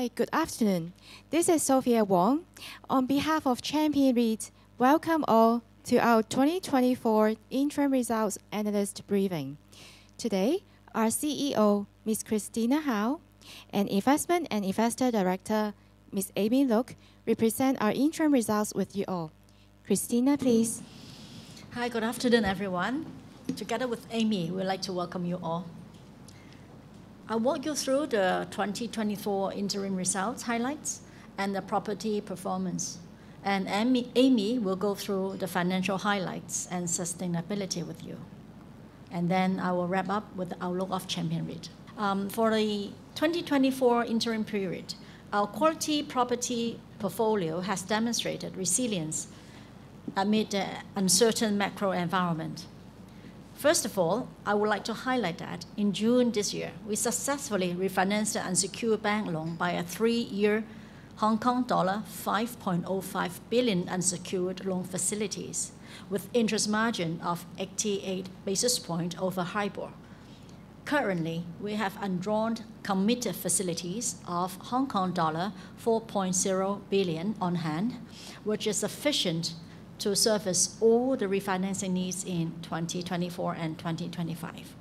Hi, good afternoon. This is Sophia Wong. On behalf of Champion REIT, welcome all to our 2024 Interim Results Analyst Briefing. Today, our CEO, Ms. Christina Howe, and Investment and Investor Director, Ms. Amy Look, represent our interim results with you all. Christina, please. Hi, good afternoon, everyone. Together with Amy, we'd like to welcome you all. I'll walk you through the 2024 interim results highlights and the property performance. And Amy will go through the financial highlights and sustainability with you. And then I will wrap up with the outlook of Champion REIT. For the 2024 interim period, our quality property portfolio has demonstrated resilience amid the uncertain macro environment. First of all, I would like to highlight that in June this year, we successfully refinanced the unsecured bank loan by a 3-year Hong Kong dollar 5.05 billion unsecured loan facilities with interest margin of 88 basis points over HIBOR. Currently, we have undrawn committed facilities of Hong Kong dollar 4.0 billion on hand, which is sufficient to service all the refinancing needs in 2024 and 2025.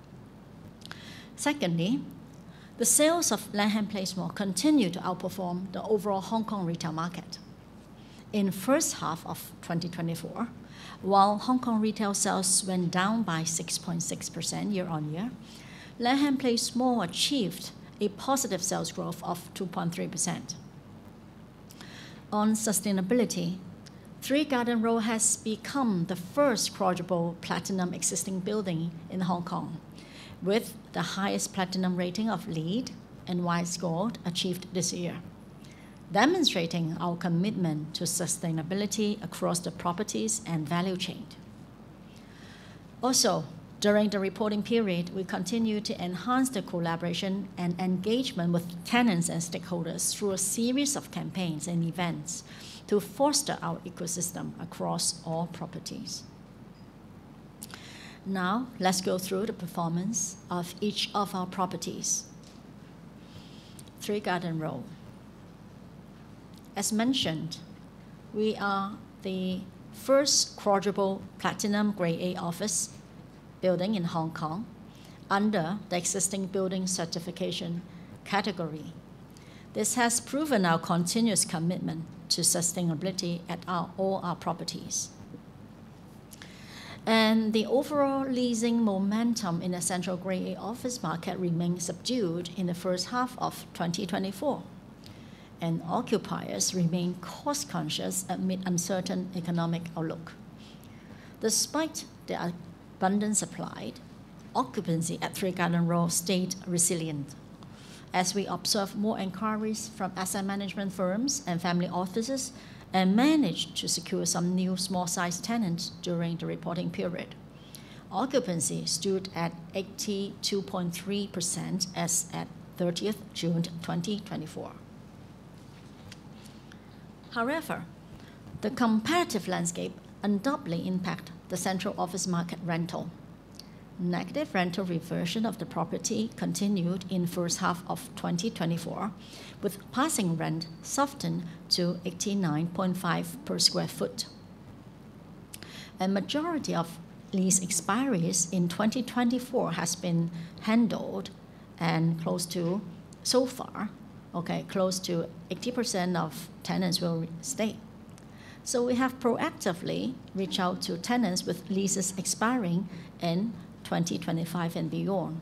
Secondly, the sales of Lam Place Mall continue to outperform the overall Hong Kong retail market. In first half of 2024, while Hong Kong retail sales went down by 6.6% year-on-year, Lam Place Mall achieved a positive sales growth of 2.3%. On sustainability, 3 Garden Road has become the first quadruple platinum existing building in Hong Kong, with the highest platinum rating of LEED and White Score achieved this year, demonstrating our commitment to sustainability across the properties and value chain. Also, during the reporting period, we continue to enhance the collaboration and engagement with tenants and stakeholders through a series of campaigns and events to foster our ecosystem across all properties. Now, let's go through the performance of each of our properties. 3 Garden Road. As mentioned, we are the first quadruple platinum Grade A office building in Hong Kong under the existing building certification category. This has proven our continuous commitment to sustainability at all our properties. And the overall leasing momentum in the central Grade A office market remained subdued in the first half of 2024, and occupiers remain cost-conscious amid uncertain economic outlook. Despite the abundant supply, occupancy at 3 Garden Road stayed resilient, as we observed more inquiries from asset management firms and family offices and managed to secure some new small-sized tenants during the reporting period. Occupancy stood at 82.3% as at 30th June 2024. However, the competitive landscape undoubtedly impacted the central office market rental. Negative rental reversion of the property continued in first half of 2024, with passing rent softened to 89.5 per square foot. A majority of lease expiries in 2024 has been handled, and close to 80% of tenants will stay. So we have proactively reached out to tenants with leases expiring in 2025 and beyond,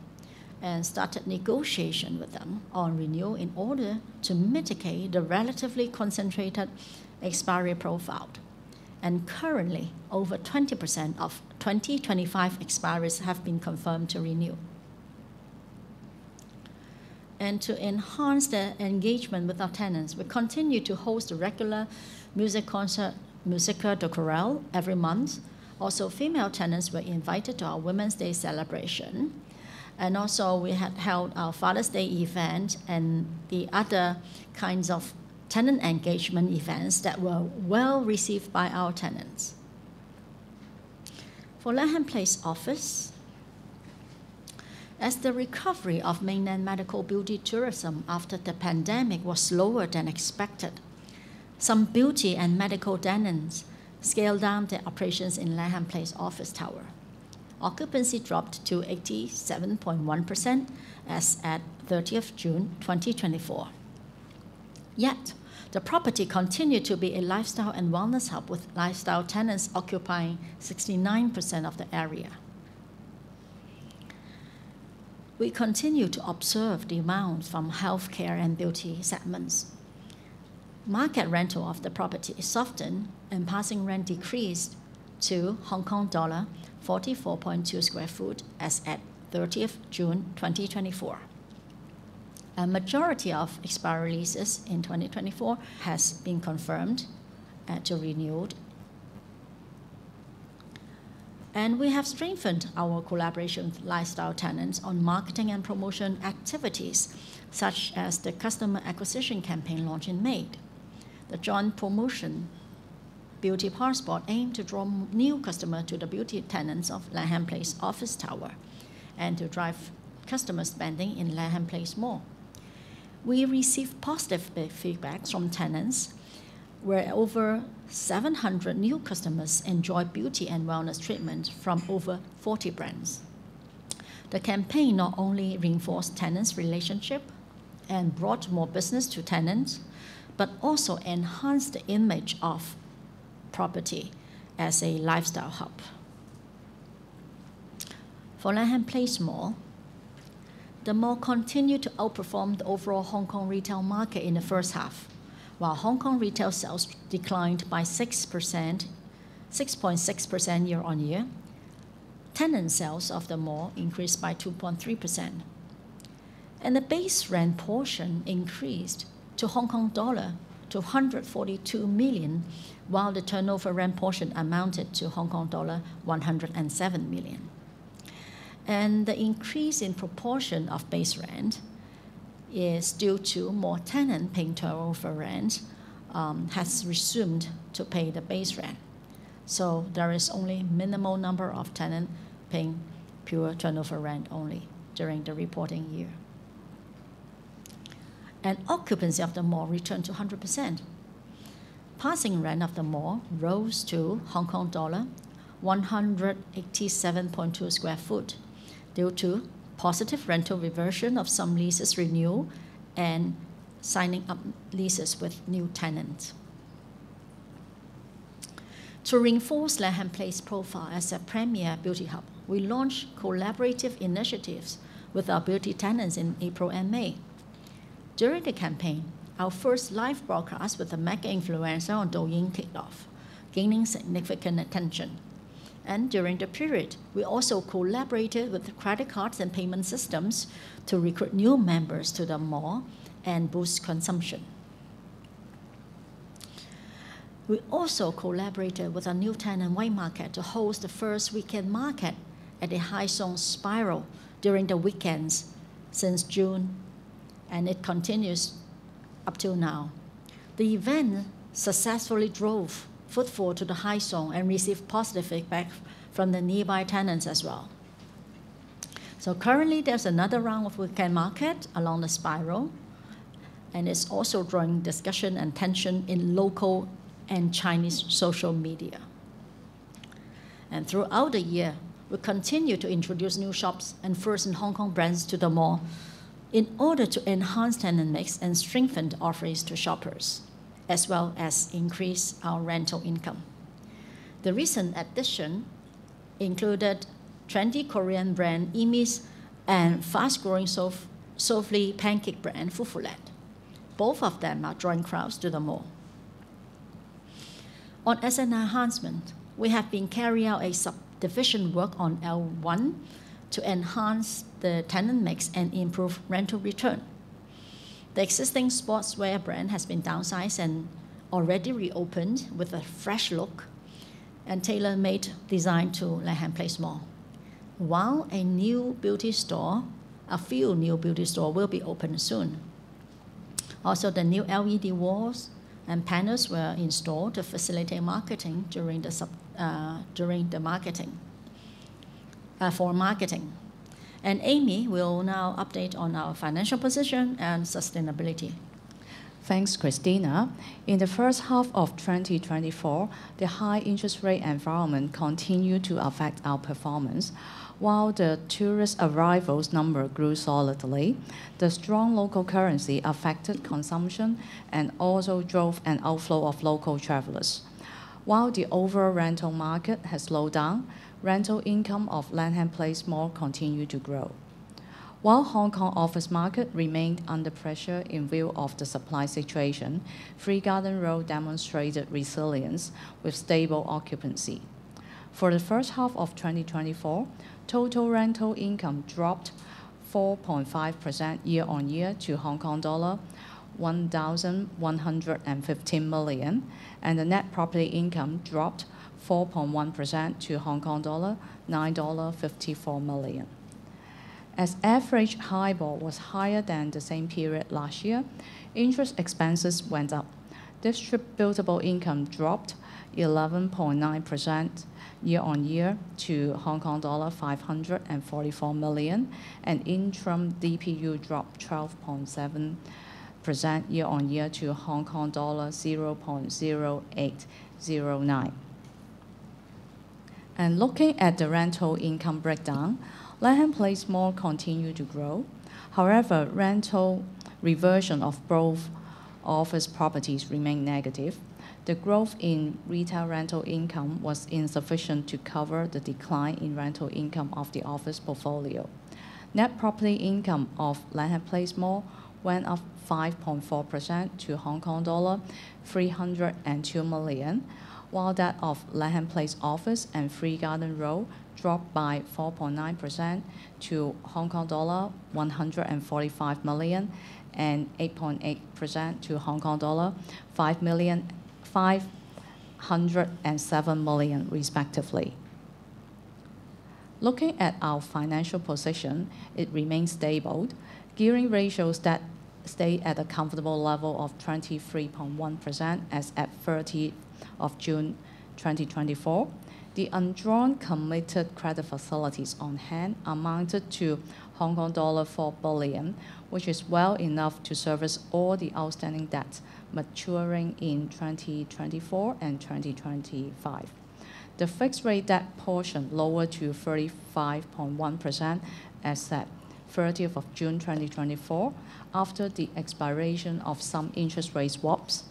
and started negotiation with them on renewal in order to mitigate the relatively concentrated expiry profile. And currently, over 20% of 2025 expiries have been confirmed to renew. And to enhance the engagement with our tenants, we continue to host a regular music concert, Musica de Chorale, every month. Also, female tenants were invited to our Women's Day celebration. And also, we had held our Father's Day event and the other kinds of tenant engagement events that were well received by our tenants. For Lam Place Office, as the recovery of mainland medical beauty tourism after the pandemic was slower than expected. Some beauty and medical tenants scaled down their operations in Lam Place Office Tower. Occupancy dropped to 87.1% as at 30th June 2024. Yet, the property continued to be a lifestyle and wellness hub with lifestyle tenants occupying 69% of the area. We continue to observe demand from healthcare and beauty segments. Market rental of the property softened and passing rent decreased to Hong Kong dollar 44.2 square foot as at 30th June 2024. A majority of expiry leases in 2024 has been confirmed to renewed. And we have strengthened our collaboration with lifestyle tenants on marketing and promotion activities, such as the customer acquisition campaign launched in May. The joint promotion Beauty Passport aimed to draw new customers to the beauty tenants of Lam Place Office Tower and to drive customer spending in Lam Place Mall. We received positive feedback from tenants, where over 700 new customers enjoyed beauty and wellness treatment from over 40 brands. The campaign not only reinforced tenants' relationship and brought more business to tenants, but also enhanced the image of property as a lifestyle hub. For Lam Place Mall, the mall continued to outperform the overall Hong Kong retail market in the first half, while Hong Kong retail sales declined by 6.6% year-on-year. Tenant sales of the mall increased by 2.3%. And the base rent portion increased to Hong Kong dollar 242 million, while the turnover rent portion amounted to Hong Kong dollar 107 million. And the increase in proportion of base rent is due to more tenants paying turnover rent has resumed to pay the base rent. So there is only minimal number of tenants paying pure turnover rent only during the reporting year. And occupancy of the mall returned to 100%. Passing rent of the mall rose to Hong Kong dollar 187.2 square foot due to positive rental reversion of some leases renewal and signing up leases with new tenants. To reinforce Lam Place profile as a premier beauty hub, we launched collaborative initiatives with our beauty tenants in April and May. During the campaign, our first live broadcast with a mega influencer on Douyin kicked off, gaining significant attention. And during the period, we also collaborated with credit cards and payment systems to recruit new members to the mall and boost consumption. We also collaborated with a new tenant, White Market, to host the first weekend market at the Hai Song Spiral during the weekends since June, and it continues up till now. The event successfully drove footfall to the Hai Song and received positive feedback from the nearby tenants as well. So currently there's another round of weekend market along the spiral, and it's also drawing discussion and tension in local and Chinese social media. And throughout the year, we continue to introduce new shops and first in Hong Kong brands to the mall in order to enhance tenant mix and strengthen the offerings to shoppers, as well as increase our rental income. The recent addition included trendy Korean brand Emis and fast-growing souffle pancake brand Fufulet. Both of them are drawing crowds to the mall. On asset enhancement, we have been carrying out a subdivision work on L1 to enhance the tenant mix and improve rental return. The existing sportswear brand has been downsized and already reopened with a fresh look and tailor-made design to Lam Place Mall. While a few new beauty stores will be opened soon. Also, the new LED walls and panels were installed to facilitate marketing for marketing. And Amy will now update on our financial position and sustainability. Thanks, Christina. In the first half of 2024, the high interest rate environment continued to affect our performance. While the tourist arrivals number grew solidly, the strong local currency affected consumption and also drove an outflow of local travelers. While the overall rental market has slowed down, rental income of Lam Place Mall continued to grow. While Hong Kong office market remained under pressure in view of the supply situation, Free Garden Road demonstrated resilience with stable occupancy. For the first half of 2024, total rental income dropped 4.5% year-on-year to Hong Kong dollar 1,115 million, and the net property income dropped 4.1% to Hong Kong dollar 9.54 million. As average HIBOR was higher than the same period last year, interest expenses went up. Distributable income dropped 11.9% year-on-year to Hong Kong dollar 544 million, and interim DPU dropped 12.7% year-on-year to Hong Kong dollar 0.0809. And looking at the rental income breakdown, Lam Place Mall continued to grow. However, rental reversion of both office properties remained negative. The growth in retail rental income was insufficient to cover the decline in rental income of the office portfolio. Net property income of Lam Place Mall went up 5.4% to Hong Kong dollar 302 million, while that of Lam Place Office and Free Garden Road dropped by 4.9% to Hong Kong dollar 145 million and 8.8% to Hong Kong dollar 507 million respectively. Looking at our financial position, it remains stable. Gearing ratios that stay at a comfortable level of 23.1% as at 30th of June 2024. The undrawn committed credit facilities on hand amounted to Hong Kong dollar 4 billion, which is well enough to service all the outstanding debts maturing in 2024 and 2025. The fixed rate debt portion lowered to 35.1% as at 30th of June 2024 after the expiration of some interest rate swaps.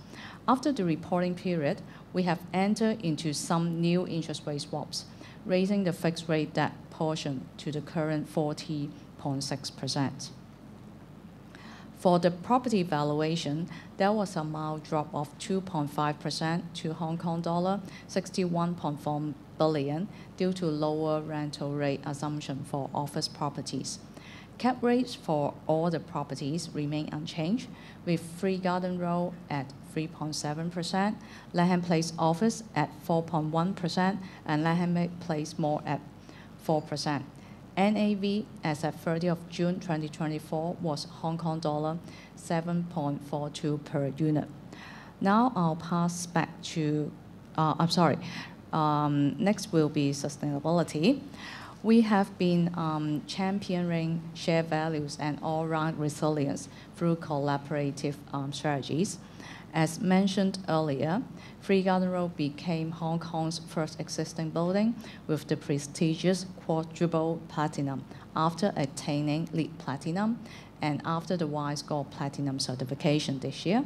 After the reporting period, we have entered into some new interest rate swaps, raising the fixed rate debt portion to the current 40.6%. For the property valuation, there was a mild drop of 2.5% to Hong Kong dollar 61.4 billion due to lower rental rate assumption for office properties. Cap rates for all the properties remain unchanged, with Free Garden Road at 3.7%, Lam Place Office at 4.1%, and Lam Place Mall at 4%. NAV as at 30th of June 2024 was Hong Kong dollar 7.42 per unit. Now I'll pass back to, next will be sustainability. We have been championing shared values and all-round resilience through collaborative strategies. As mentioned earlier, Free Garden Road became Hong Kong's first existing building with the prestigious quadruple platinum after attaining LEED Platinum and after the WISE Gold Platinum certification this year.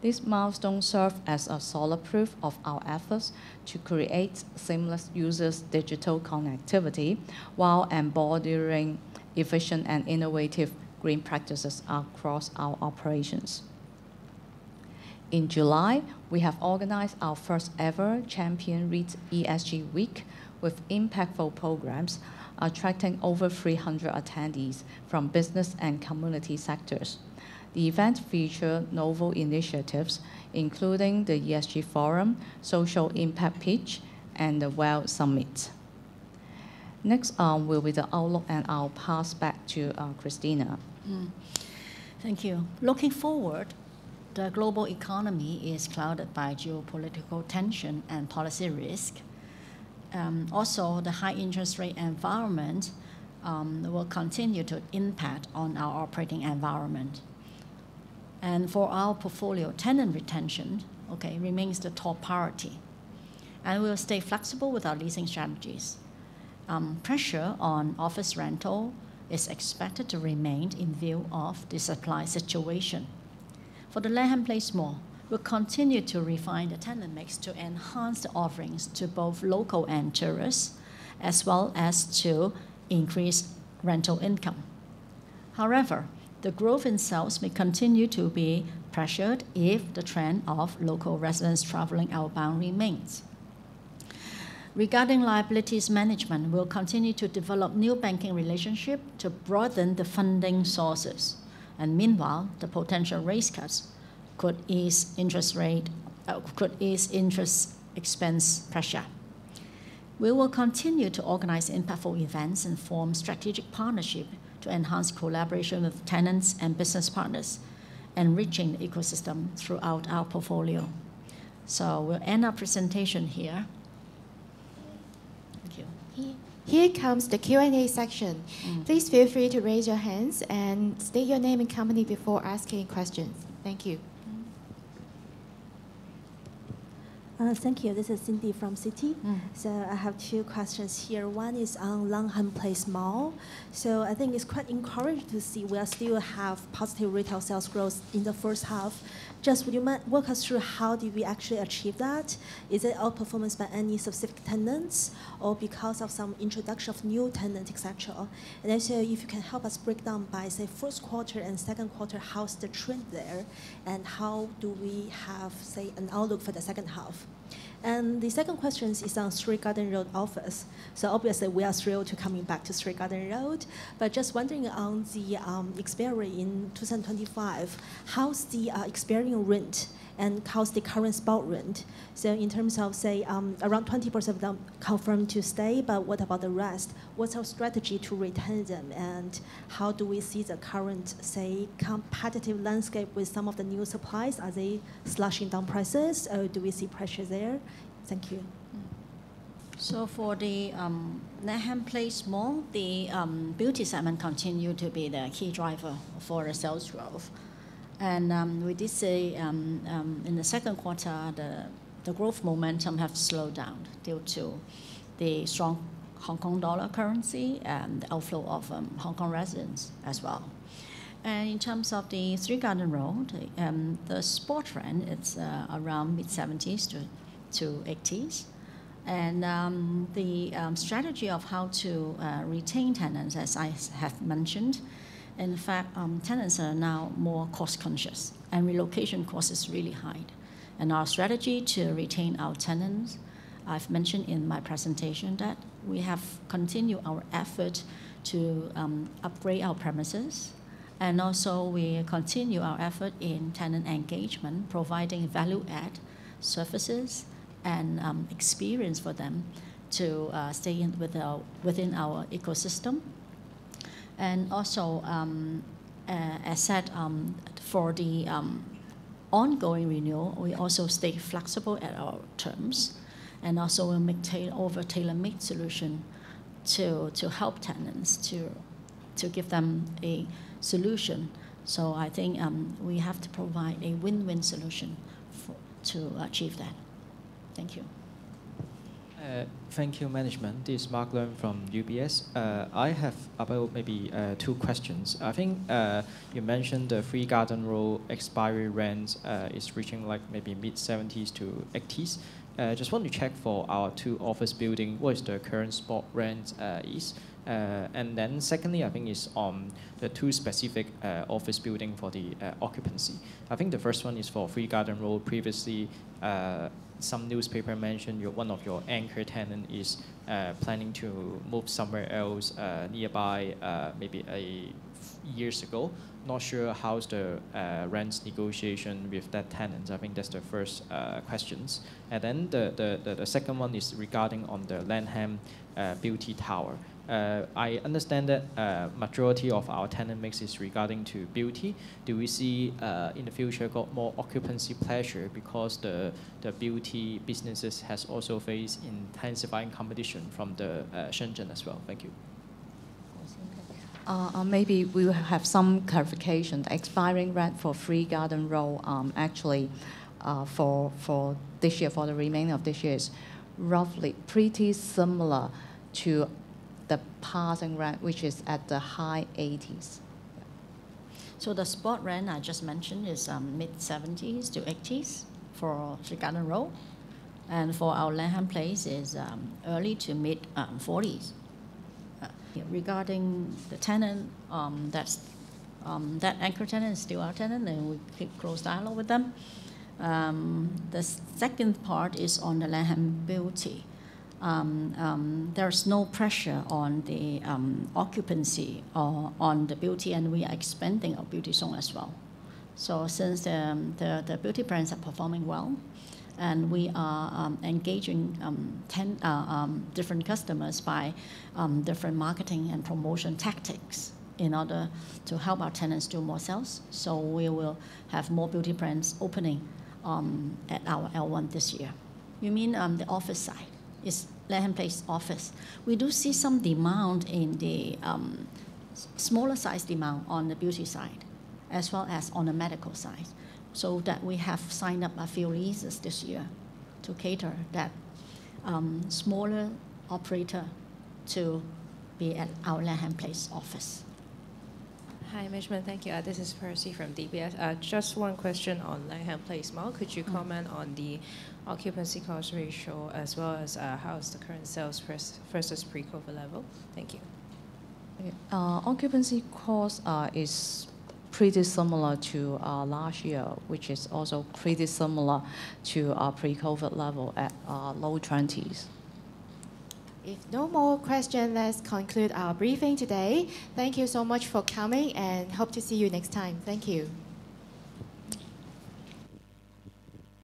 This milestone served as a solid proof of our efforts to create seamless users' digital connectivity while embodying efficient and innovative green practices across our operations. In July, we have organized our first ever Champion REIT ESG Week with impactful programs attracting over 300 attendees from business and community sectors. The event featured novel initiatives, including the ESG Forum, Social Impact Pitch, and the WELL Summit. Next will be the outlook, and I'll pass back to Christina. Thank you. Looking forward, the global economy is clouded by geopolitical tension and policy risk. Also, the high interest rate environment will continue to impact on our operating environment. And for our portfolio, tenant retention, remains the top priority. And we'll stay flexible with our leasing strategies. Pressure on office rental is expected to remain in view of the supply situation. For the Lam Place Mall, we'll continue to refine the tenant mix to enhance the offerings to both local and tourists, as well as to increase rental income. However, the growth in sales may continue to be pressured if the trend of local residents traveling outbound remains. Regarding liabilities management, we'll continue to develop new banking relationships to broaden the funding sources. And meanwhile, the potential rate cuts could ease interest expense pressure. We will continue to organize impactful events and form strategic partnership to enhance collaboration with tenants and business partners, enriching the ecosystem throughout our portfolio. So we'll end our presentation here. Thank you. Here comes the Q&A section. Please feel free to raise your hands and state your name and company before asking questions. Thank you. Thank you. This is Cindy from Citi. So I have two questions here. One is on Lam Place Mall. So I think it's quite encouraging to see we still have positive retail sales growth in the first half. Just would you mind walk us through how did we actually achieve that? Is it outperformance by any specific tenants or because of some introduction of new tenants, etc.? And also if you can help us break down by, say, first quarter and second quarter, how's the trend there? And how do we have, say, an outlook for the second half? And the second question is on 3 Garden Road office. So obviously we are thrilled to coming back to 3 Garden Road, but just wondering on the expiry in 2025, how's the expiring rent and how's the current spot rent? So in terms of, say, around 20% of them confirmed to stay, but what about the rest? What's our strategy to retain them? And how do we see the current, say, competitive landscape with some of the new supplies? Are they slashing down prices, or do we see pressure there? Thank you. So for the Lam Place Mall, the beauty segment continued to be the key driver for the sales growth. And we did say in the second quarter, the growth momentum have slowed down due to the strong Hong Kong dollar currency and the outflow of Hong Kong residents as well. And in terms of the 3 Garden Road, the spot rent, it's around mid-70s to 80s. And the strategy of how to retain tenants, as I have mentioned, in fact, tenants are now more cost conscious and relocation cost is really high. And our strategy to retain our tenants, I've mentioned in my presentation that we have continued our effort to upgrade our premises. And also we continue our effort in tenant engagement, providing value-add services and experience for them to stay within our ecosystem. And also, as said, for the ongoing renewal, we also stay flexible at our terms, and also we'll make tailor-made solution to help tenants to give them a solution. So I think we have to provide a win-win solution to achieve that. Thank you. Thank you, management. This is Mark Leung from UBS. I have about maybe 2 questions. I think you mentioned the 3 Garden Road expiry rent is reaching like maybe mid-70s to 80s. Just want to check for our 2 office building, what is the current spot rent is. And then secondly, I think is on the 2 specific office building for the occupancy. I think the first one is for 3 Garden Road. Previously, some newspaper mentioned one of your anchor tenant is planning to move somewhere else nearby, maybe years ago. Not sure how's the rent negotiation with that tenant. I think that's the first questions. And then the second one is regarding on the Lanham Beauty Tower. I understand that majority of our tenant mix is regarding to beauty. Do we see in the future got more occupancy pressure because the beauty businesses has also faced intensifying competition from the Shenzhen as well? Thank you. Maybe we will have some clarification. The expiring rent for 3 Garden Road actually for this year, for the remainder of this year, is roughly pretty similar to the passing rent, which is at the high 80s. So the spot rent I just mentioned is mid-70s to 80s for 3 Garden Road. And for our Lam Place is early to mid-40s. Regarding the tenant, that anchor tenant is still our tenant, and we keep close dialogue with them. The second part is on the Lam Beauty. There's no pressure on the occupancy or on the beauty, and we are expanding our beauty zone as well. So since the beauty brands are performing well, and we are engaging 10 different customers by different marketing and promotion tactics in order to help our tenants do more sales. So we will have more beauty brands opening at our L1 this year. You mean the office side? It's Lam Place Office. We do see some demand in the smaller size demand on the beauty side, as well as on the medical side. So that we have signed up a few leases this year to cater that smaller operator to be at our Lam Place office. Hi, management. Thank you. This is Percy from DBS. Just one question on Lam Place Mall. Could you comment on the occupancy cost ratio as well as how is the current sales versus pre-COVID level? Thank you. Occupancy cost is pretty similar to last year, which is also pretty similar to our pre-COVID level at low 20s. If no more questions, let's conclude our briefing today. Thank you so much for coming and hope to see you next time. Thank you.